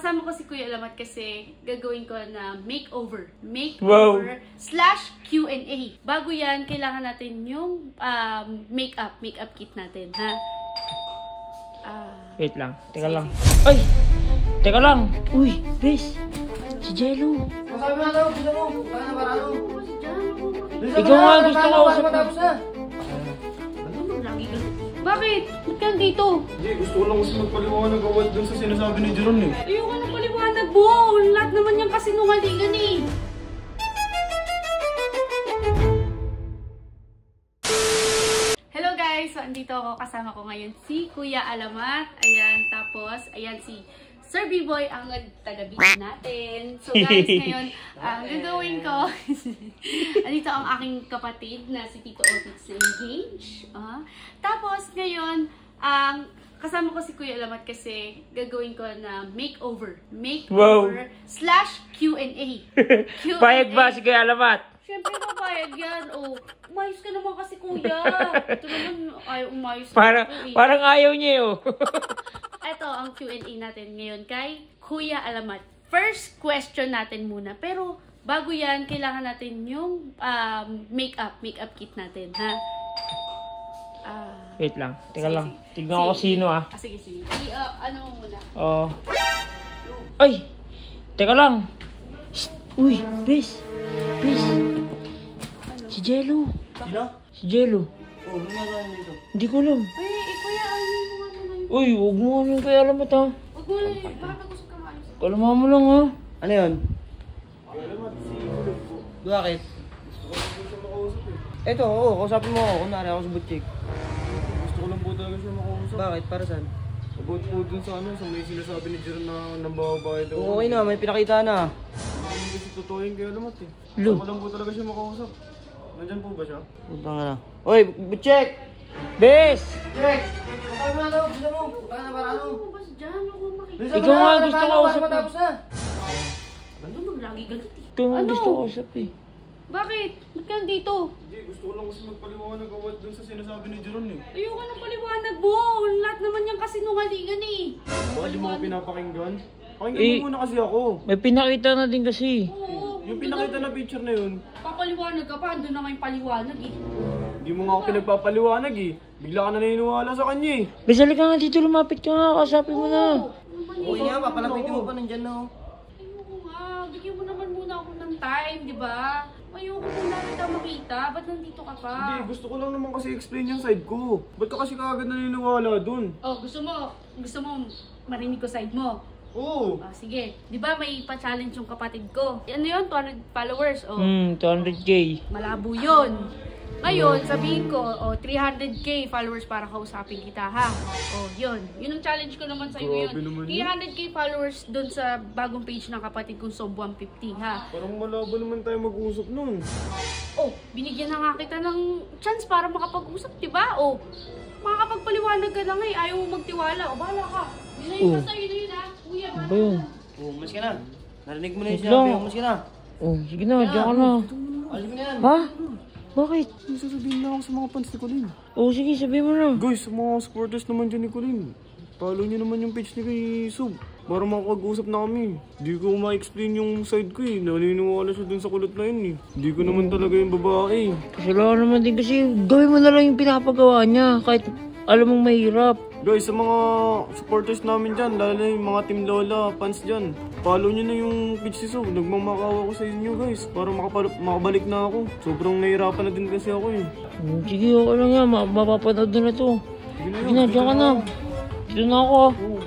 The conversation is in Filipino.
kasama ko si Kuya Alamat kasi gagawin ko na makeover. Makeover slash Q&A. Bago yan, kailangan natin yung makeup kit natin, ha? Wait lang, teka lang. Ay! Teka lang! Uy, Bes! Si Jello! Masabi mo na daw, gusto mo. Baka na parado. Ikaw nga, gusto ko usap mo. Bakit? Ba't ka dito? Hindi, gusto ko lang kasi magpaliwanag awal dun sa sinasabi ni Jeron eh. Ayoko na paliwanag mo. Lahat naman yung kasinungalingan eh. Hello guys! So, andito ako. Kasama ko ngayon si Kuya Alamat. Ayan, tapos, ayan si Sir B-Boy ang taga-beat natin. So guys, ngayon, ang gagawin ko, andito ang aking kapatid na si Tito Otis na engage. Tapos ngayon, kasama ko si Kuya Alamat kasi gagawin ko na makeover slash Q&A. Payag ba si Kuya Alamat? Siyempre papayag yan. Oh, umayos ka naman kasi kuya. Ito naman, ayaw umayos. Parang ayaw niya oh. Ito ang Q&A natin ngayon kay Kuya Alamat. First question natin muna. Pero bago yan, kailangan natin yung makeup kit natin, ha? Wait lang, teka sige, lang. Tignan ko sino Sige. Ano mo muna? Ay! Teka lang. Shh. Uy, Bes! Si Jello. Sino? Si Jello. Oo, ano nga dito? Hindi ko alam. Ay, kuya, ano mo yun? Uy, huwag mo yung Kuya Alamat ha. Huwag mo na yun. Baka nag-usap ka maayos. Kalma mo lang ha. Ano yun? Bakit? Ito, oo, kausapin mo ako. Kunwari ako sa butchik. Gusto ko lang po talaga siya makausap. Bakit? Para saan? About po dun sa sa may sinasabi ni Jeron na nambababae daw. Oo, okay na, may pinakita na. Hindi kasi totoo yung kaya lamat eh. Lu. Gusto ko lang po talaga siya makausap. Nandyan po ba siya? Punta nga na. Uy, butchik! Bes! Check! Masabi mo na daw, gusto mo. Baka na parado. Ano ba dyan? Huwag mo makikita. Ikaw nga, gusto ko usap mo. Matapos na. Ano mo lagi galit eh? Ito nga Ano? gusto ko usap eh. Bakit? Ba't ka dito? Hindi, gusto ko lang kasi magpaliwanag awal dun sa sinasabi ni Jeron eh. Ayoko na paliwanag mo. Lahat naman yung kasinungalingan eh. Bakit di mo ako pinapakinggan? Pakinggan mo muna kasi ako. May pinakita na din kasi. Oo. Yung pinakita na picture na yun, Papaliwanag ka pa. Andun na nga yung paliwanag eh. hindi mo nga ako pinagpapaliwanag eh. Bigla ka na naniniwala sa kanya eh. Bes, halika nga dito, lumapit ka nga. Kasapin mo na. Okay nga, papalapitin mo pa nandyan na. Ayoko nga. Bigyan mo naman muna ako ng time, di ba? Ayoko muna kita makita. Ba't nandito ka pa? Hindi, gusto ko lang naman kasi explain yung side ko. Ba't ka kasi kagad naniniwala dun? Oh, gusto mo marinig ko side mo. Oo. Sige. Di ba may pa-challenge yung kapatid ko? Ano yun? 200 followers. Oh. 200k. Malabo yun. Ngayon, sabihin ko, 300k followers para kausapin kita, ha? Yun. Yun ang challenge ko naman sa'yo Grabe yun. naman yun. 300k followers dun sa bagong page ng kapatid kong Sob 150, ha? Parang malabo naman tayo mag-usap nun. Binigyan na nga kita ng chance para makapag-usap, di ba? Makakapagpaliwanag ka na nga eh. Ayaw mo magtiwala. Bahala ka. Yun na yun basta yun na yun, ha? Kuya, Ano ba yun? Oo, mas ka na. Narinig mo na yung Wait sinabi, lang. mas ka na. Sige na, diyan ka na. Alis mo na yan. Ha? Bakit? May sasabihin na ako sa mga fans ni Colin. Sige, sabihin mo na. Guys, sa mga supporters naman dyan ni Colin, follow nyo naman yung page ni kay Sob. Para makakag-usap na kami. Hindi ko ma-explain yung side ko eh. Naniniwala siya dun sa kulot na yun eh. Hindi ko naman talaga yung babae. Kasalanan naman din kasi gawin mo na lang yung pinapagawa niya. Kahit alam mong mahirap. Guys, sa mga supporters namin dyan, lalo na yung mga Team Lola, fans dyan, follow nyo na yung page ni Sob. Nagmamakawa ko sa inyo guys, para makabalik na ako. Sobrang nahihirapan na din kasi ako eh. Sige, okay lang yan. Mapapanood na to. Sige Sige na, diyan ka na. Dito na ako. Oo.